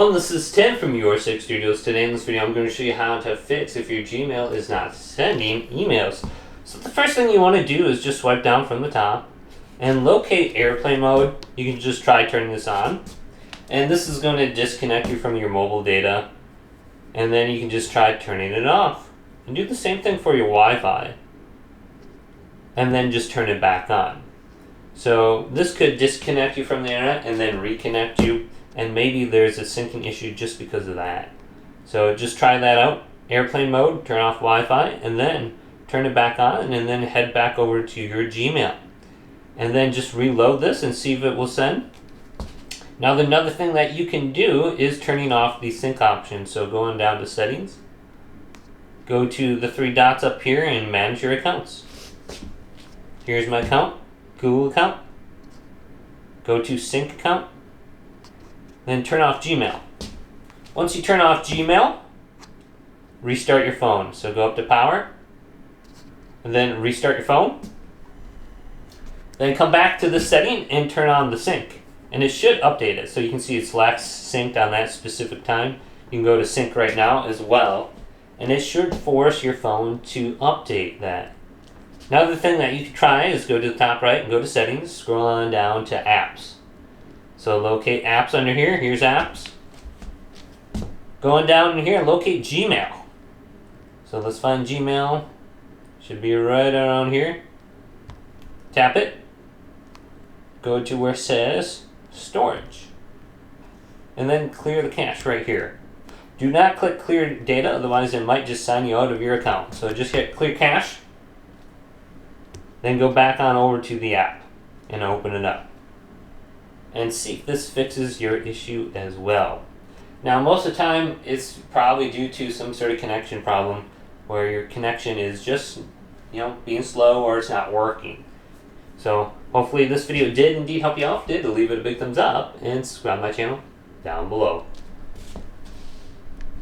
Well, this is Tim from Your Six Studios. Today in this video I'm going to show you how to fix if your Gmail is not sending emails. So the first thing you want to do is just swipe down from the top and locate airplane mode. You can just try turning this on, and this is going to disconnect you from your mobile data, and then you can just try turning it off and do the same thing for your Wi-Fi, and then just turn it back on. So this could disconnect you from the internet and then reconnect you, and maybe there's a syncing issue just because of that. So just try that out. Airplane mode, turn off Wi-Fi, and then turn it back on, and then head back over to your Gmail. And then just reload this and see if it will send. Now another thing that you can do is turning off the sync option. So going down to settings, go to the three dots up here and manage your accounts. Here's my account, Google account. Go to sync account. Then turn off Gmail. Once you turn off Gmail, restart your phone. So go up to power, and then restart your phone. Then come back to the setting and turn on the sync. And it should update it. So you can see it's last synced on that specific time. You can go to sync right now as well. And it should force your phone to update that. Now the thing that you can try is go to the top right and go to settings, scroll on down to apps. So locate apps under here. Here's apps. Going down in here, locate Gmail. So let's find Gmail. Should be right around here. Tap it. Go to where it says storage. And then clear the cache right here. Do not click clear data, otherwise it might just sign you out of your account. So just hit clear cache. Then go back on over to the app and open it up. And see if this fixes your issue as well. Now most of the time it's probably due to some sort of connection problem where your connection is just being slow or it's not working. So hopefully this video did indeed help you out. If it did, leave it a big thumbs up and subscribe to my channel down below.